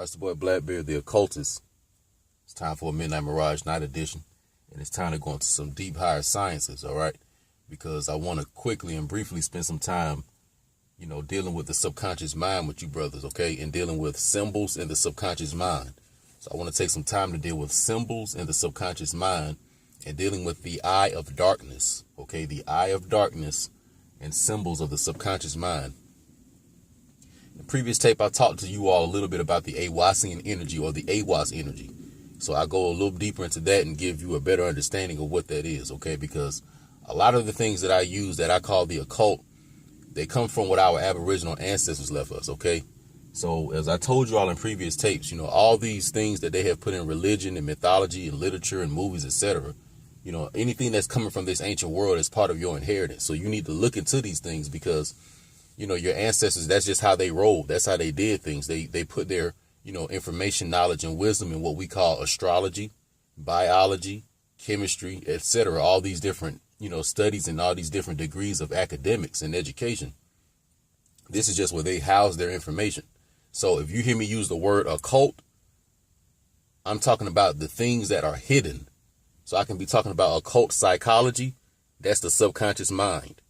It's the boy Blackbeard, the occultist. It's time for a Midnight Mirage Night Edition, and it's time to go into some deep higher sciences, all right? Because I want to quickly and briefly spend some time, dealing with the subconscious mind with you brothers, okay? And dealing with symbols in the subconscious mind. So I want to take some time to deal with symbols in the subconscious mind and dealing with the eye of darkness, okay? The eye of darkness and symbols of the subconscious mind. In the previous tape, I talked to you all a little bit about the Aiwassian energy or the Aiwass energy. So I go a little deeper into that and give you a better understanding of what that is, okay? Because a lot of the things that I use that I call the occult, they come from what our Aboriginal ancestors left us, okay? So as I told you all in previous tapes, all these things that they have put in religion and mythology and literature and movies, etc., anything that's coming from this ancient world is part of your inheritance. So you need to look into these things because, your ancestors, that's just how they rolled. That's how they did things. They put their, information, knowledge, and wisdom in what we call astrology, biology, chemistry, etc. All these different, studies and all these different degrees of academics and education. This is just where they house their information. So if you hear me use the word occult, I'm talking about the things that are hidden. So I can be talking about occult psychology. That's the subconscious mind.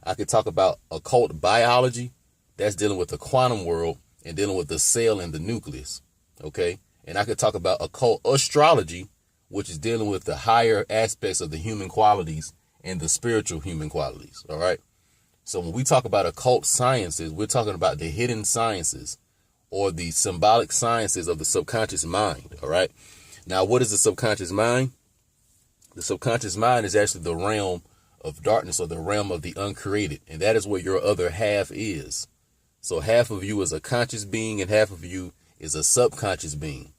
I could talk about occult biology. That's dealing with the quantum world and dealing with the cell and the nucleus. Okay. And I could talk about occult astrology, which is dealing with the higher aspects of the human qualities and the spiritual human qualities. All right. So when we talk about occult sciences, we're talking about the hidden sciences or the symbolic sciences of the subconscious mind. All right. Now, what is the subconscious mind? The subconscious mind is actually the realm of darkness or the realm of the uncreated. And that is where your other half is. So half of you is a conscious being and half of you is a subconscious being.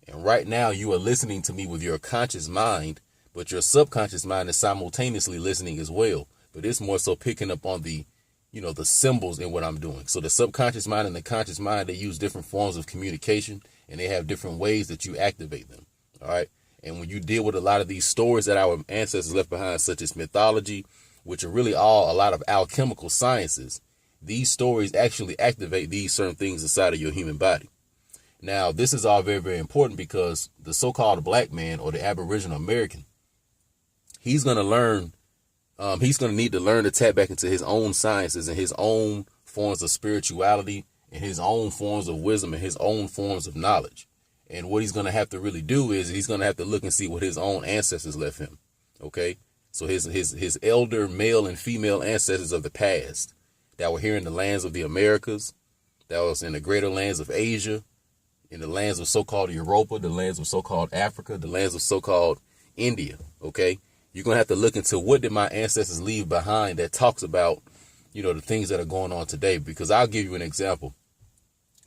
And right now you are listening to me with your conscious mind, but your subconscious mind is simultaneously listening as well. But it's more so picking up on the, the symbols in what I'm doing. So the subconscious mind and the conscious mind, they use different forms of communication and they have different ways that you activate them. All right. And when you deal with a lot of these stories that our ancestors left behind, such as mythology, which are really all a lot of alchemical sciences, these stories actually activate these certain things inside of your human body. Now, this is all very, very important because the so-called black man or the Aboriginal American, he's going to learn, he's going to need to learn to tap back into his own sciences and his own forms of spirituality and his own forms of wisdom and his own forms of knowledge. And what he's going to have to really do is he's going to have to look and see what his own ancestors left him. OK, so his elder male and female ancestors of the past that were here in the lands of the Americas, that was in the greater lands of Asia, in the lands of so-called Europa, the lands of so-called Africa, the lands of so-called India. OK, you're going to have to look into what did my ancestors leave behind that talks about, the things that are going on today, because I'll give you an example.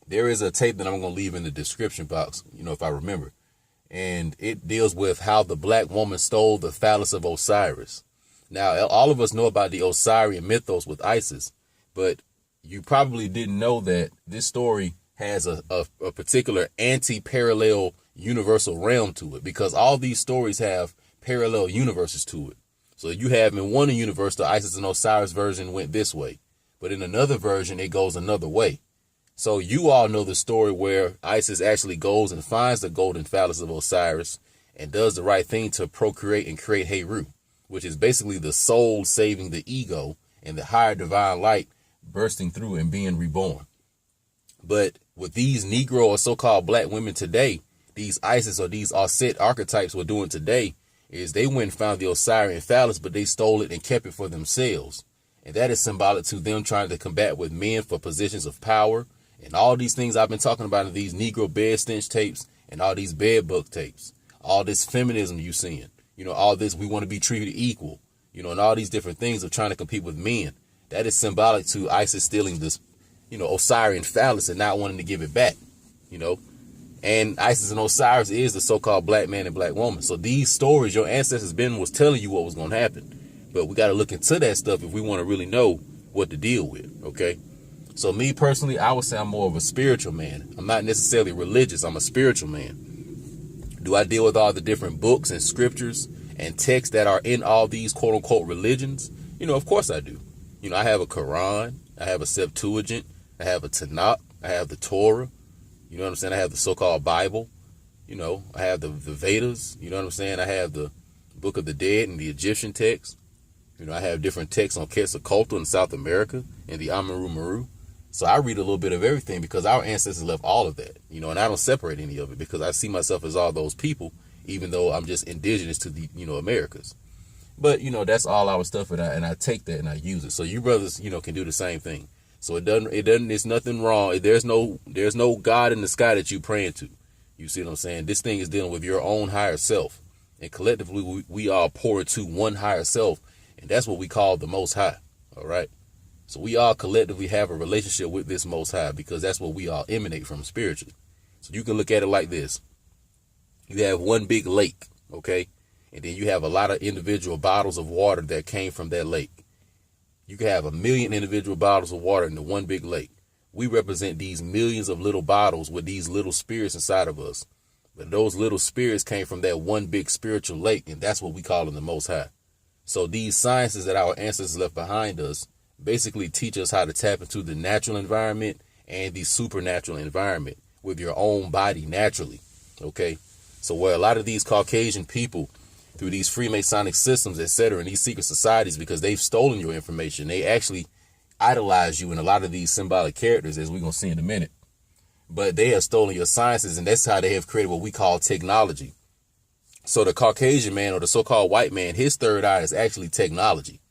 There is a tape that I'm going to leave in the description box, if I remember. And it deals with how the black woman stole the phallus of Osiris. Now, all of us know about the Osirian mythos with Isis, but you probably didn't know that this story has a particular anti-parallel universal realm to it, because all these stories have parallel universes to it. So you have in one universe, the Isis and Osiris version went this way, but in another version, it goes another way. So you all know the story where Isis actually goes and finds the golden phallus of Osiris and does the right thing to procreate and create Heru, which is basically the soul saving the ego and the higher divine light bursting through and being reborn. But with these Negro or so-called black women today, these Isis or these Anceint archetypes were doing today is they went and found the Osirian phallus, but they stole it and kept it for themselves. And that is symbolic to them trying to combat with men for positions of power. And all these things I've been talking about in these Negro bed stench tapes and all these bed bug tapes, all this feminism you seeing, all this, we want to be treated equal, and all these different things of trying to compete with men. That is symbolic to Isis stealing this, Osirian phallus and not wanting to give it back, and Isis and Osiris is the so-called black man and black woman. So these stories your ancestors was telling you what was going to happen. But we got to look into that stuff if we want to really know what to deal with. OK. So me personally, I would say I'm more of a spiritual man. I'm not necessarily religious. I'm a spiritual man. Do I deal with all the different books and scriptures and texts that are in all these quote unquote religions? Of course I do. I have a Quran. I have a Septuagint. I have a Tanakh. I have the Torah. You know what I'm saying? I have the so-called Bible. You know, I have the Vedas. You know what I'm saying? I have the Book of the Dead and the Egyptian text. You know, I have different texts on Occult in South America and the Ameru Meru. So I read a little bit of everything because our ancestors left all of that. You know, and I don't separate any of it because I see myself as all those people, even though I'm just indigenous to the, you know, Americas. But, you know, that's all our stuff, and I take that and I use it. So you brothers, you know, can do the same thing. So it's nothing wrong. There's no God in the sky that you praying to. You see what I'm saying? This thing is dealing with your own higher self. And collectively, we all pour into one higher self. And that's what we call the Most High. All right. So we all collectively have a relationship with this Most High because that's what we all emanate from spiritually. So you can look at it like this. You have one big lake. Okay. And then you have a lot of individual bottles of water that came from that lake. You can have 1 million individual bottles of water in the one big lake. We represent these millions of little bottles with these little spirits inside of us. But those little spirits came from that one big spiritual lake, and that's what we call them the Most High. So these sciences that our ancestors left behind us basically teach us how to tap into the natural environment and the supernatural environment with your own body naturally. Okay. So where a lot of these Caucasian people, through these Freemasonic systems, etc., and these secret societies, because they've stolen your information, they actually idolize you in a lot of these symbolic characters, as we're going to see in a minute. But they have stolen your sciences, and that's how they have created what we call technology. So the Caucasian man, or the so-called white man, his third eye is actually technology.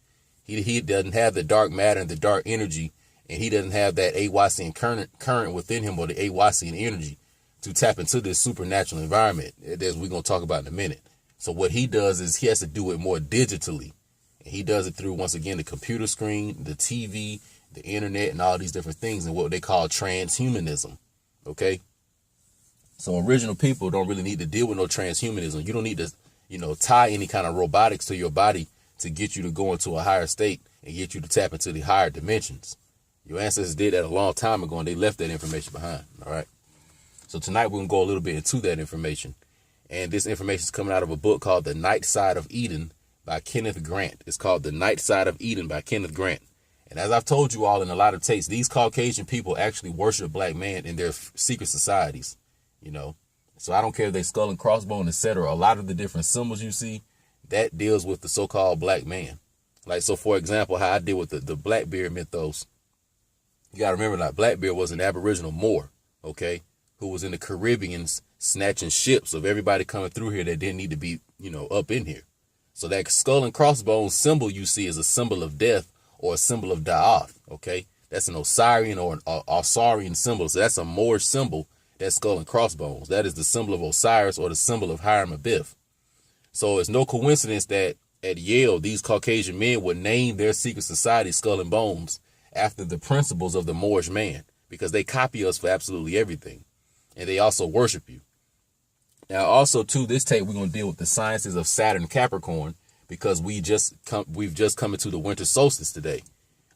He doesn't have the dark matter and the dark energy, and he doesn't have that Aiwassian current within him, or the Aiwassian energy, to tap into this supernatural environment, as we're going to talk about in a minute. So what he does is he has to do it more digitally. And he does it through, once again, the computer screen, the TV, the internet, and all these different things, and what they call transhumanism. Okay. So original people don't really need to deal with no transhumanism. You don't need to, you know, tie any kind of robotics to your body to get you to go into a higher state and get you to tap into the higher dimensions. Your ancestors did that a long time ago, and they left that information behind. All right. So tonight we're going to go a little bit into that information. And this information is coming out of a book called The Night Side of Eden by Kenneth Grant. It's called The Night Side of Eden by Kenneth Grant. And as I've told you all in a lot of tapes, these Caucasian people actually worship black man in their secret societies, you know. So I don't care if they skull and crossbone, etc. A lot of the different symbols you see, that deals with the so-called black man. Like, so for example, how I deal with the Blackbeard mythos. You got to remember that Blackbeard was an Aboriginal Moor, okay, who was in the Caribbeans snatching ships of everybody coming through here that didn't need to be, you know, up in here. So that skull and crossbones symbol you see is a symbol of death, or a symbol of Da'ath, okay? That's an Osirian or an Osirian symbol. So that's a Moorish symbol, that skull and crossbones. That is the symbol of Osiris, or the symbol of Hiram Abiff. So it's no coincidence that at Yale, these Caucasian men would name their secret society Skull and Bones after the principles of the Moorish man, because they copy us for absolutely everything. And they also worship you. Now, also, too, this tape, we're going to deal with the sciences of Saturn-Capricorn, because we've just come into the winter solstice today,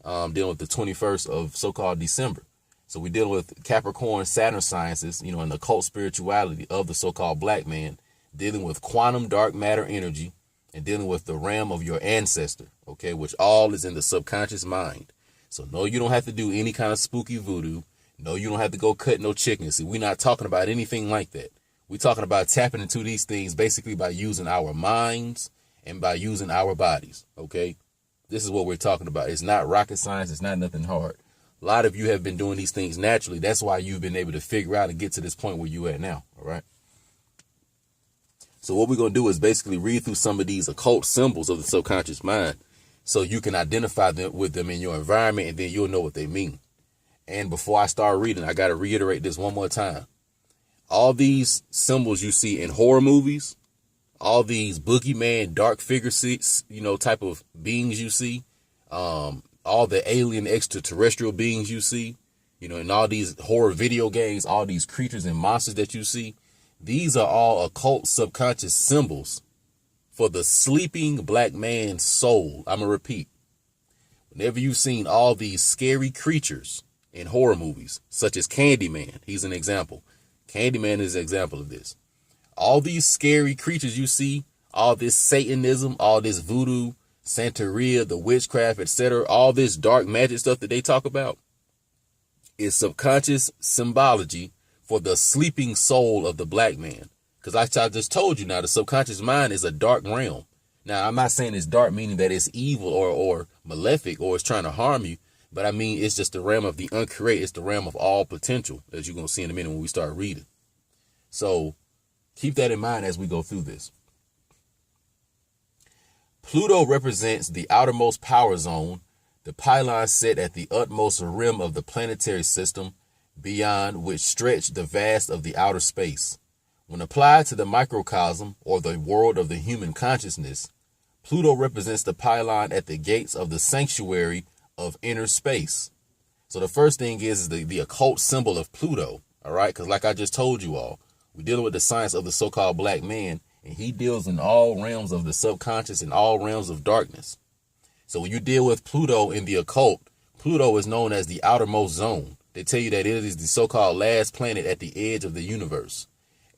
dealing with the 21st of so-called December. So we're dealing with Capricorn Saturn sciences, you know, and the occult spirituality of the so-called black man, dealing with quantum dark matter energy, and dealing with the realm of your ancestor, okay, which all is in the subconscious mind. So no, you don't have to do any kind of spooky voodoo. No, you don't have to go cut no chickens. See, we're not talking about anything like that. We're talking about tapping into these things basically by using our minds and by using our bodies, okay? This is what we're talking about. It's not rocket science. It's not nothing hard. A lot of you have been doing these things naturally. That's why you've been able to figure out and get to this point where you're at now, all right? So what we're going to do is basically read through some of these occult symbols of the subconscious mind so you can identify them with them in your environment, and then you'll know what they mean. And before I start reading, I got to reiterate this one more time. All these symbols you see in horror movies, all these boogeyman, dark figure, you know, type of beings you see, all the alien extraterrestrial beings you see, you know, in all these horror video games, all these creatures and monsters that you see, these are all occult subconscious symbols for the sleeping black man's soul. I'm going to repeat. Whenever you've seen all these scary creatures in horror movies, such as Candyman, he's an example. Candyman is an example of this. All these scary creatures you see, all this Satanism, all this voodoo, Santeria, the witchcraft, etc., all this dark magic stuff that they talk about is subconscious symbology for the sleeping soul of the black man. Because I just told you now, the subconscious mind is a dark realm. Now, I'm not saying it's dark meaning that it's evil or malefic or it's trying to harm you, but I mean, it's just the realm of the uncreated. It's the realm of all potential, as you're going to see in a minute when we start reading. So keep that in mind as we go through this. Pluto represents the outermost power zone, the pylon set at the utmost rim of the planetary system, beyond which stretch the vast of the outer space. When applied to the microcosm, or the world of the human consciousness, Pluto represents the pylon at the gates of the sanctuary of inner space. So the first thing is the occult symbol of Pluto, all right? Because like I just told you all, we're dealing with the science of the so-called black man, and he deals in all realms of the subconscious and all realms of darkness. So when you deal with Pluto in the occult, Pluto is known as the outermost zone. They tell you that it is the so-called last planet at the edge of the universe.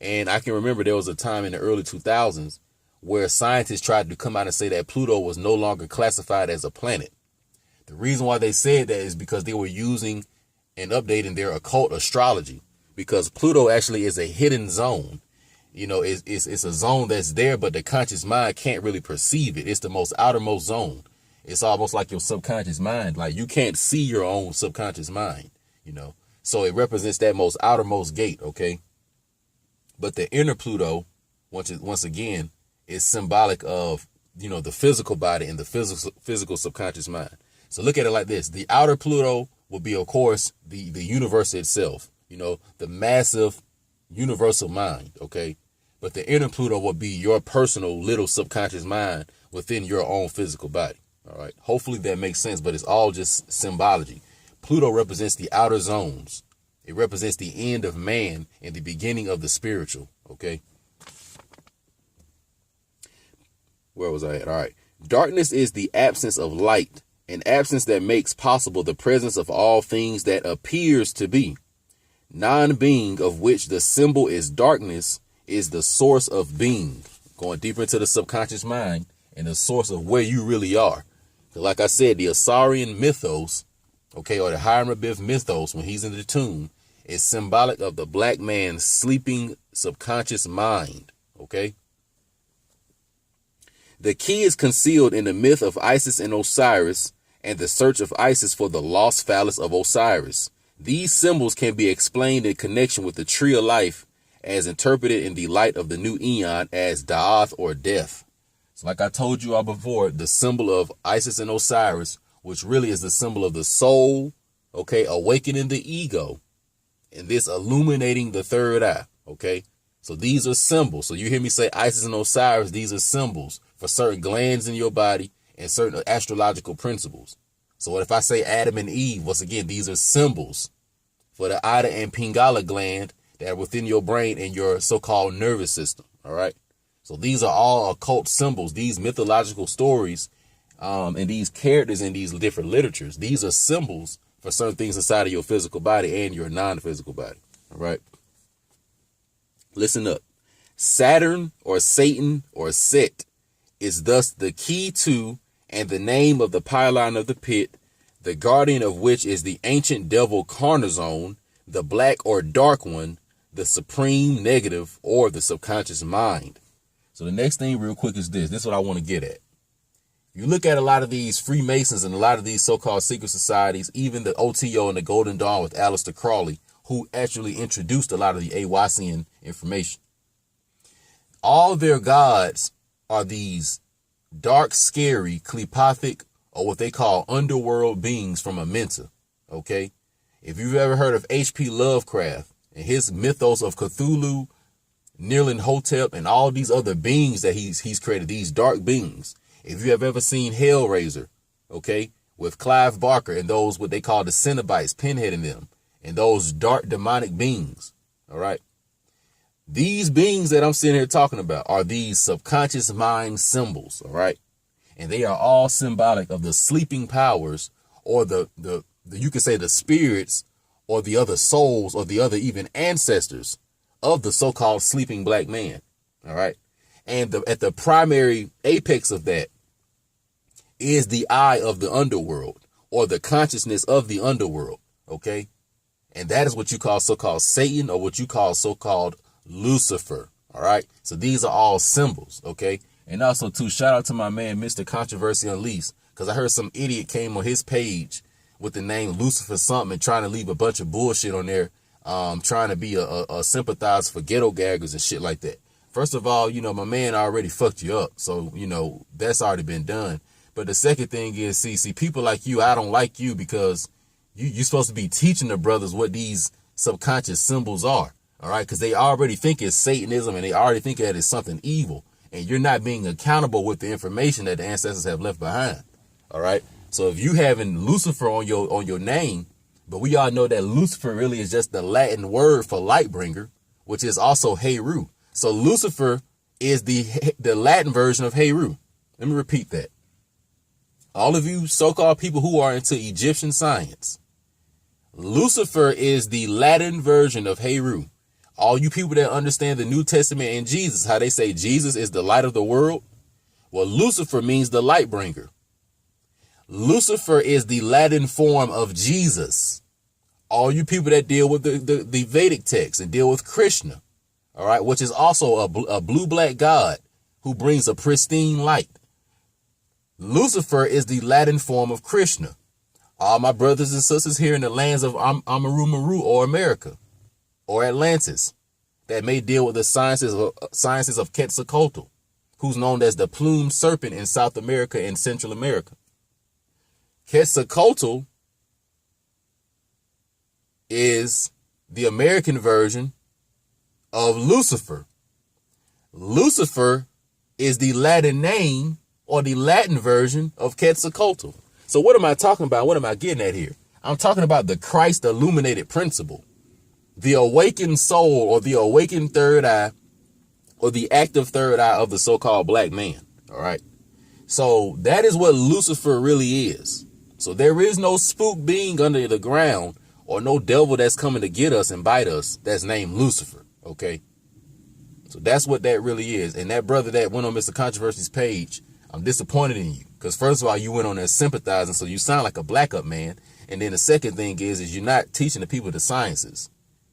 And I can remember there was a time in the early 2000s where scientists tried to come out and say that Pluto was no longer classified as a planet. The reason why they said that is because they were using and updating their occult astrology, because Pluto actually is a hidden zone. You know, it's a zone that's there, but the conscious mind can't really perceive it. It's the most outermost zone. It's almost like your subconscious mind. Like you can't see your own subconscious mind, you know. So it represents that most outermost gate, okay? But the inner Pluto, once again, is symbolic of, you know, the physical body and the physical subconscious mind. So look at it like this. The outer Pluto will be, of course, the universe itself, you know, the massive universal mind, okay? But the inner Pluto will be your personal little subconscious mind within your own physical body, all right? Hopefully that makes sense, but it's all just symbology. Pluto represents the outer zones. It represents the end of man and the beginning of the spiritual, okay? Where was I at? All right. Darkness is the absence of light, an absence that makes possible the presence of all things that appears to be. Non-being, of which the symbol is darkness, is the source of being. Going deeper into the subconscious mind and the source of where you really are. Like I said, the Asarian mythos, okay, or the Hieroglyph mythos, when he's in the tomb, is symbolic of the black man's sleeping subconscious mind, okay? The key is concealed in the myth of Isis and Osiris and the search of Isis for the lost phallus of Osiris. These symbols can be explained in connection with the tree of life as interpreted in the light of the new eon as Da'ath or death. So like I told you all before, the symbol of Isis and Osiris, which really is the symbol of the soul, okay, awakening the ego, and this illuminating the third eye, okay? So these are symbols. So you hear me say Isis and Osiris, these are symbols for certain glands in your body and certain astrological principles. So what if I say Adam and Eve? Once again, these are symbols for the Ida and Pingala gland that are within your brain and your so-called nervous system, all right? So these are all occult symbols, these mythological stories, and these characters in these different literatures. These are symbols for certain things inside of your physical body and your non-physical body. All right. Listen up. Saturn or Satan or Set is thus the key to and the name of the pylon of the pit, the guardian of which is the ancient devil Carnazone, the black or dark one, the supreme negative or the subconscious mind. So the next thing real quick is this. This is what I want to get at. You look at a lot of these Freemasons and a lot of these so-called secret societies, even the OTO and the Golden Dawn with Aleister Crowley, who actually introduced a lot of the Aiwassian information. All their gods are these dark, scary, klepothic, or what they call underworld beings from Amenta, okay? If you've ever heard of H.P. Lovecraft and his mythos of Cthulhu, Nyarlathotep, and all these other beings that he's created, these dark beings. If you have ever seen Hellraiser, okay, with Clive Barker and those what they call the Cenobites, Pinhead in them, and those dark demonic beings, all right? These beings that I'm sitting here talking about are these subconscious mind symbols, all right? And they are all symbolic of the sleeping powers or the you could say the spirits or the other souls or the other even ancestors of the so-called sleeping black man, all right? And at the primary apex of that is the eye of the underworld or the consciousness of the underworld, okay? And that is what you call so-called Satan, or what you call so-called Lucifer. All right. So these are all symbols. OK. And also, too, shout out to my man, Mr. Controversy Unleashed, because I heard some idiot came on his page with the name Lucifer something and trying to leave a bunch of bullshit on there, trying to be a sympathizer for ghetto gaggers and shit like that. First of all, my man already fucked you up. So, that's already been done. But the second thing is, see, people like you, I don't like you because you're supposed to be teaching the brothers what these subconscious symbols are. All right. Because they already think it's Satanism and they already think that it's something evil. And you're not being accountable with the information that the ancestors have left behind. All right. So if you having Lucifer on your name, but we all know that Lucifer really is just the Latin word for light bringer, which is also Heru. So Lucifer is the Latin version of Heru. Let me repeat that. All of you so-called people who are into Egyptian science, Lucifer is the Latin version of Heru. All you people that understand the New Testament and Jesus, how they say Jesus is the light of the world. Well, Lucifer means the light bringer. Lucifer is the Latin form of Jesus. All you people that deal with the Vedic text and deal with Krishna, all right, which is also a blue-black god who brings a pristine light. Lucifer is the Latin form of Krishna. All my brothers and sisters here in the lands of Ameru Meru or America or Atlantis that may deal with the sciences of Quetzalcoatl, who's known as the Plumed Serpent in South America and Central America. Quetzalcoatl is the American version of Lucifer. Lucifer is the Latin name or the Latin version of Quetzalcoatl. So what am I talking about? What am I getting at here? I'm talking about the Christ illuminated principle, the awakened soul or the awakened third eye or the active third eye of the so-called black man. All right. So that is what Lucifer really is. So there is no spook being under the ground or no devil that's coming to get us and bite us that's named Lucifer. OK, so that's what that really is. And that brother that went on Mr. Controversy's page, I'm disappointed in you because, first of all, you went on there sympathizing. So you sound like a black up man. And then the second thing is you're not teaching the people the sciences.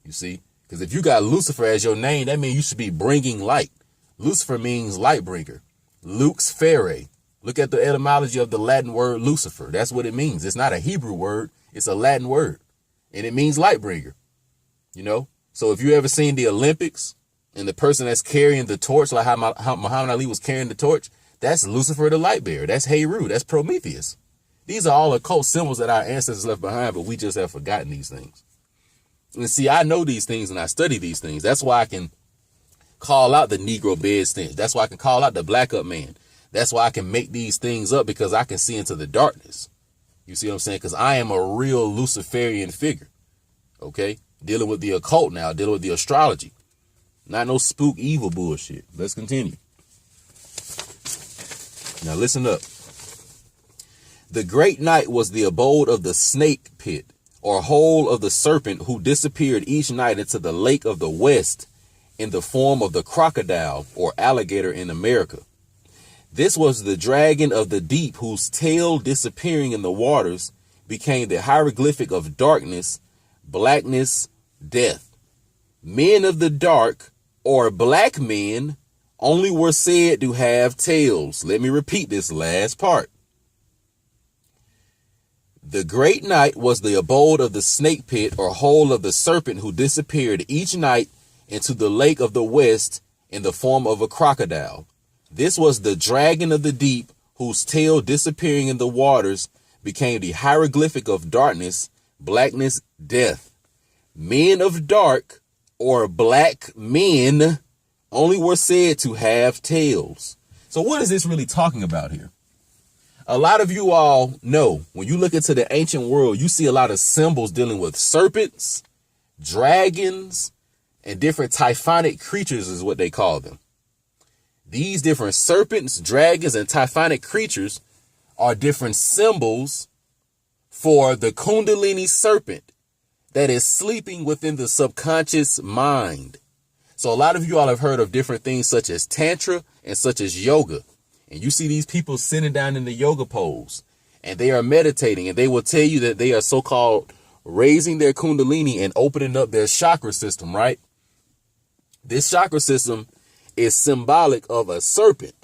You see, because if you got Lucifer as your name, that means you should be bringing light. Lucifer means light bringer. Lux Fere. Look at the etymology of the Latin word Lucifer. That's what it means. It's not a Hebrew word. It's a Latin word. And it means light bringer. So if you ever seen the Olympics and the person that's carrying the torch, like how Muhammad Ali was carrying the torch, that's Lucifer the light bearer. That's Heru. That's Prometheus. These are all occult symbols that our ancestors left behind, but we just have forgotten these things. And see, I know these things and I study these things. That's why I can call out the Negro bed stench. That's why I can call out the black up man. That's why I can make these things up, because I can see into the darkness. You see what I'm saying? Because I am a real Luciferian figure. Okay? Dealing with the occult now, dealing with the astrology. Not no spook evil bullshit. Let's continue. Now listen up. The great night was the abode of the snake pit, or hole of the serpent, who disappeared each night into the lake of the west in the form of the crocodile or alligator in America. This was the dragon of the deep, whose tail disappearing in the waters became the hieroglyphic of darkness, blackness, death. Men of the dark, or black men, only were said to have tails. Let me repeat this last part. The great night was the abode of the snake pit, or hole of the serpent, who disappeared each night into the lake of the west in the form of a crocodile. This was the dragon of the deep, whose tail disappearing in the waters became the hieroglyphic of darkness, blackness, death. Men of dark, or black men, only were said to have tails. So what is this really talking about here? A lot of you all know when you look into the ancient world, you see a lot of symbols dealing with serpents, dragons, and different typhonic creatures is what they call them. These different serpents, dragons, and typhonic creatures are different symbols for the Kundalini serpent that is sleeping within the subconscious mind. So a lot of you all have heard of different things such as Tantra and such as yoga. And you see these people sitting down in the yoga pose and they are meditating, and they will tell you that they are so-called raising their Kundalini and opening up their chakra system, right? This chakra system is symbolic of a serpent.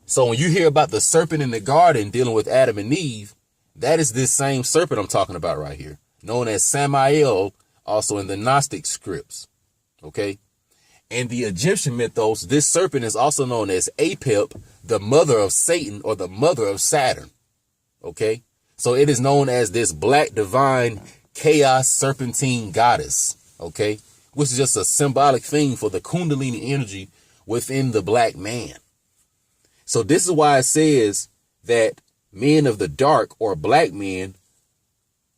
So when you hear about the serpent in the garden dealing with Adam and Eve, that is this same serpent I'm talking about right here, known as Samael, also in the Gnostic scripts. Okay. In the Egyptian mythos, this serpent is also known as Apep, the mother of Satan or the mother of Saturn. Okay. So it is known as this black divine chaos serpentine goddess. Okay. Which is just a symbolic thing for the Kundalini energy within the black man. So this is why it says that men of the dark or black men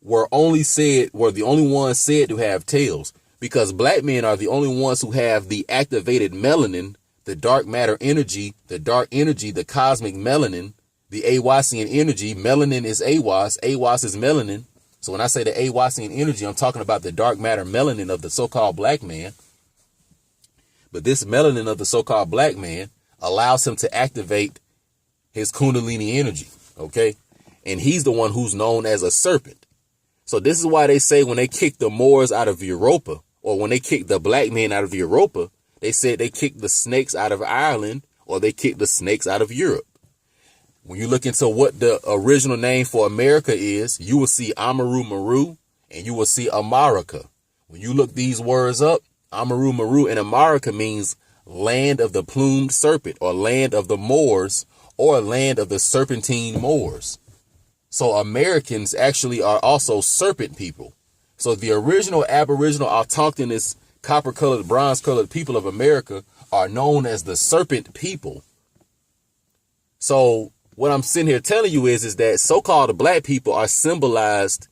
were the only ones said to have tails, because black men are the only ones who have the activated melanin, the dark matter energy, the cosmic melanin, the Aiwassian energy. Melanin is Aiwass. Aiwass is melanin. So when I say the Aiwassian energy, I'm talking about the dark matter melanin of the so-called black man. But this melanin of the so-called black man allows him to activate his Kundalini energy. Okay. And he's the one who's known as a serpent. So this is why they say when they kicked the Moors out of Europa, or when they kicked the black men out of Europa, they said they kicked the snakes out of Ireland, or they kicked the snakes out of Europe. When you look into what the original name for America is, you will see Ameru Meru and you will see America. When you look these words up, Ameru Meru and America means land of the Plumed Serpent, or land of the Moors, or land of the Serpentine Moors. So Americans actually are also serpent people. So the original Aboriginal, autochthonous, copper-colored, bronze-colored people of America are known as the serpent people. So what I'm sitting here telling you is that so-called black people are symbolized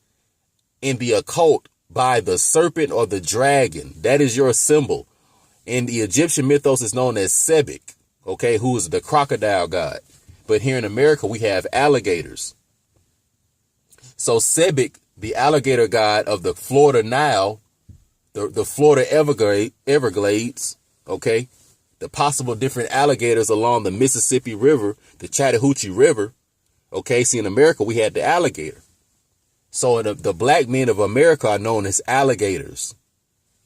in the occult by the serpent or the dragon. That is your symbol. In the Egyptian mythos, it's known as Sebek, okay, who is the crocodile god. But here in America, we have alligators. So Sebek, the alligator god of the Florida Nile, the Florida Everglades, okay, the possible different alligators along the Mississippi River, the Chattahoochee River, okay, see in America, we had the alligator. So the black men of America are known as alligators.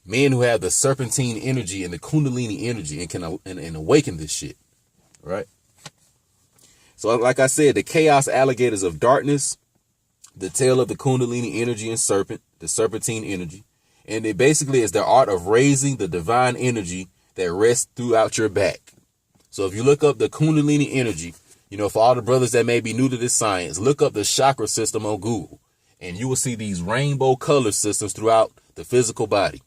Men who have the serpentine energy and the Kundalini energy and can and awaken this shit, right? So like I said, the chaos alligators of darkness, the tail of the Kundalini energy and serpent, the serpentine energy. And it basically is the art of raising the divine energy that rests throughout your back. So if you look up the Kundalini energy, for all the brothers that may be new to this science, look up the chakra system on Google and you will see these rainbow color systems throughout the physical body.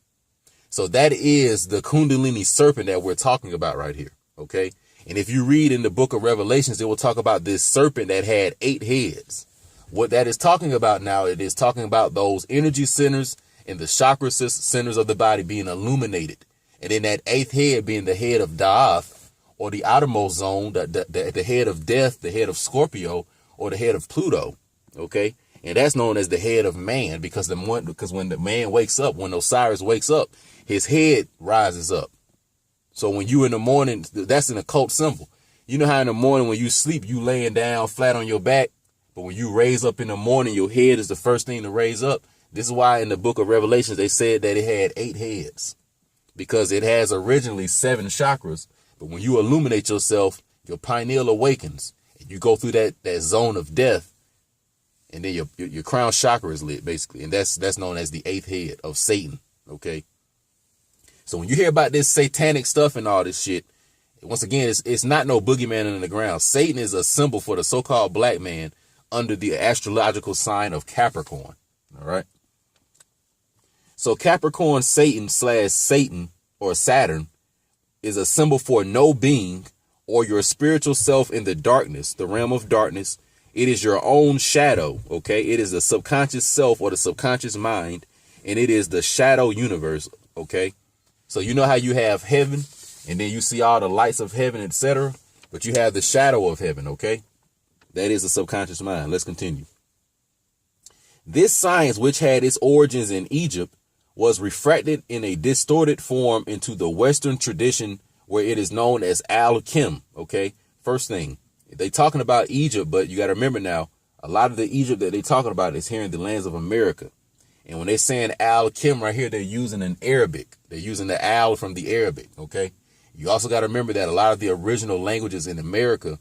So that is the Kundalini serpent that we're talking about right here. Okay. And if you read in the book of Revelations, it will talk about this serpent that had 8 heads. What that is talking about now, it is talking about those energy centers and the chakra centers of the body being illuminated. And then that 8th head being the head of Daath, or the outermost zone, the head of death, the head of Scorpio, or the head of Pluto. Okay. And that's known as the head of man, because when the man wakes up, when Osiris wakes up, his head rises up. So when you in the morning, that's an occult symbol. You know how in the morning when you sleep, you laying down flat on your back. But when you raise up in the morning, your head is the first thing to raise up. This is why in the book of Revelations, they said that it had 8 heads, because it has originally 7 chakras. But when you illuminate yourself, your pineal awakens and you go through that zone of death. And then your crown chakra is lit, basically. And that's known as the 8th head of Satan. Okay. So when you hear about this satanic stuff and all this shit, once again, it's not no boogeyman in the ground. Satan is a symbol for the so-called black man under the astrological sign of Capricorn. All right. So Capricorn Satan or Saturn is a symbol for no being, or your spiritual self in the darkness, the realm of darkness. It is your own shadow. Okay. It is the subconscious self or the subconscious mind. And it is the shadow universe. Okay. So you know how you have heaven and then you see all the lights of heaven, etc. But you have the shadow of heaven. Okay. That is the subconscious mind. Let's continue. This science, which had its origins in Egypt, was refracted in a distorted form into the Western tradition, where it is known as alchemy. Okay. First thing, they talking about Egypt, but you got to remember now, a lot of the Egypt that they talking about is here in the lands of America. And when they're saying alchemy right here, they're using an Arabic. They're using the al from the Arabic, okay? You also got to remember that a lot of the original languages in America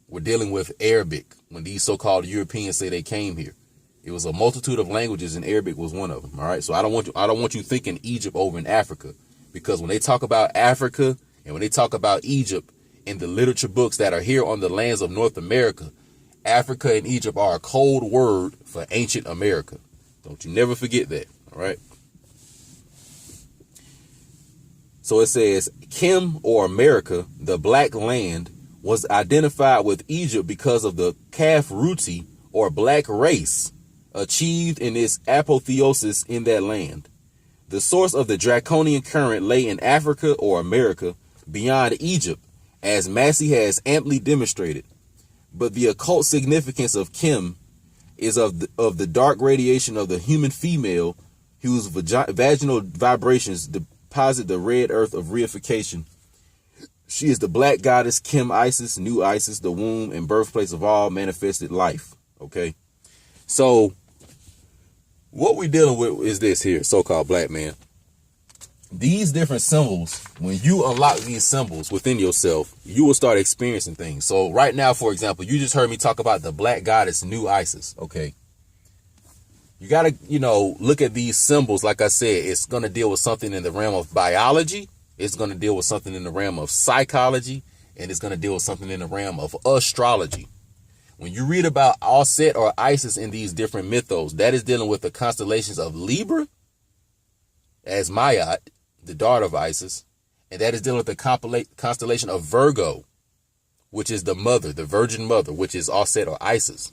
were dealing with Arabic when these so-called Europeans say they came here. It was a multitude of languages, and Arabic was one of them, all right? So I don't want you thinking Egypt over in Africa, because when they talk about Africa and when they talk about Egypt in the literature books that are here on the lands of North America, Africa and Egypt are a code word for ancient America. Don't you never forget that, all right? So it says, Kim, or America, the black land, was identified with Egypt because of the Kaf-Ruti, or black race, achieved in its apotheosis in that land. The source of the draconian current lay in Africa, or America, beyond Egypt, as Massey has amply demonstrated. But the occult significance of Kim is of the dark radiation of the human female, whose vaginal vibrations deposit the red earth of reification. She is the black goddess Kim Isis, new Isis, the womb and birthplace of all manifested life. Okay, so what we're dealing with is this here, so-called black man. These different symbols, when you unlock these symbols within yourself, you will start experiencing things. So right now, for example, you just heard me talk about the black goddess, new Isis. Okay. You got to, look at these symbols. Like I said, it's going to deal with something in the realm of biology. It's going to deal with something in the realm of psychology. And it's going to deal with something in the realm of astrology. When you read about Anceint or Isis in these different mythos, that is dealing with the constellations of Libra as Mayat, the daughter of Isis, and that is dealing with the constellation of Virgo, which is the mother, the virgin mother, which is Anceint or Isis.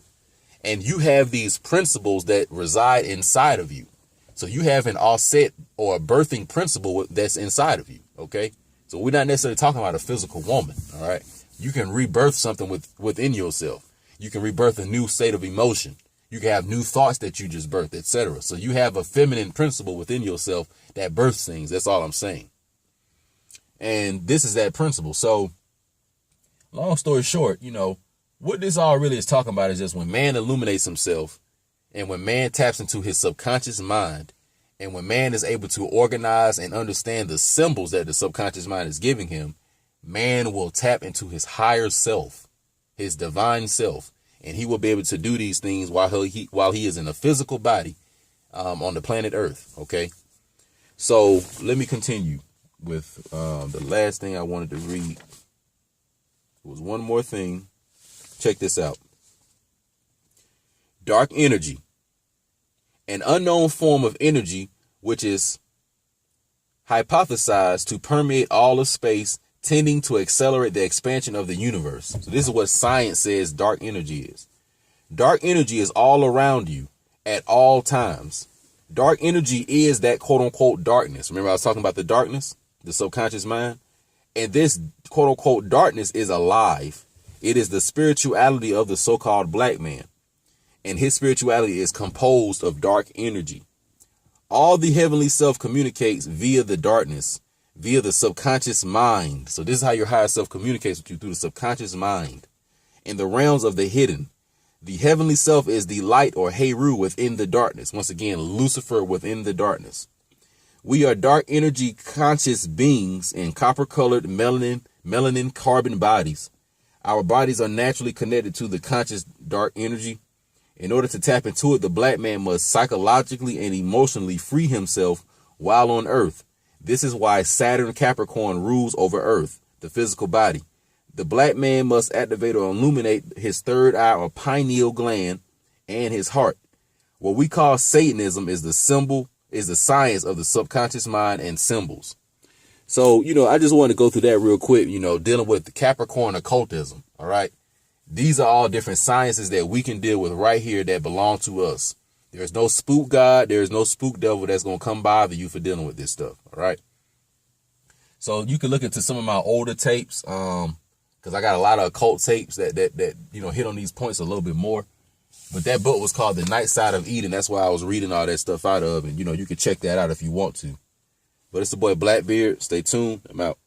And you have these principles that reside inside of you. So you have an Anceint or a birthing principle that's inside of you, okay? So we're not necessarily talking about a physical woman, all right? You can rebirth something within yourself. You can rebirth a new state of emotion. You can have new thoughts that you just birthed, etc. So you have a feminine principle within yourself that births things. That's all I'm saying. And this is that principle. So long story short, what this all really is talking about is just when man illuminates himself, and when man taps into his subconscious mind, and when man is able to organize and understand the symbols that the subconscious mind is giving him, man will tap into his higher self, his divine self, and he will be able to do these things while he is in a physical body on the planet Earth. Okay, so let me continue with the last thing I wanted to read. There was one more thing. Check this out. Dark energy, an unknown form of energy which is hypothesized to permeate all of space, tending to accelerate the expansion of the universe. So this is what science says dark energy is. Dark energy is all around you at all times. Dark energy is that quote unquote darkness. Remember I was talking about the darkness, the subconscious mind? And this quote unquote darkness is alive. It is the spirituality of the so-called black man. And his spirituality is composed of dark energy. All the heavenly self communicates via the darkness, via the subconscious mind. So this is how your higher self communicates with you, through the subconscious mind. In the realms of the hidden, the heavenly self is the light, or Heru, within the darkness. Once again, Lucifer within the darkness. We are dark energy conscious beings in copper-colored melanin carbon bodies. Our bodies are naturally connected to the conscious dark energy. In order to tap into it, the black man must psychologically and emotionally free himself while on Earth. This is why Saturn-Capricorn rules over Earth, the physical body. The black man must activate or illuminate his third eye or pineal gland and his heart. What we call Satanism is the science of the subconscious mind and symbols. So, I just want to go through that real quick, dealing with the Capricorn occultism. All right. These are all different sciences that we can deal with right here that belong to us. There's no spook god. There's no spook devil that's going to come bother you for dealing with this stuff. All right. So you can look into some of my older tapes, because I got a lot of occult tapes that hit on these points a little bit more. But that book was called The Night Side of Eden. That's why I was reading all that stuff out of. And, you can check that out if you want to. But it's the boy Blackbeard. Stay tuned. I'm out.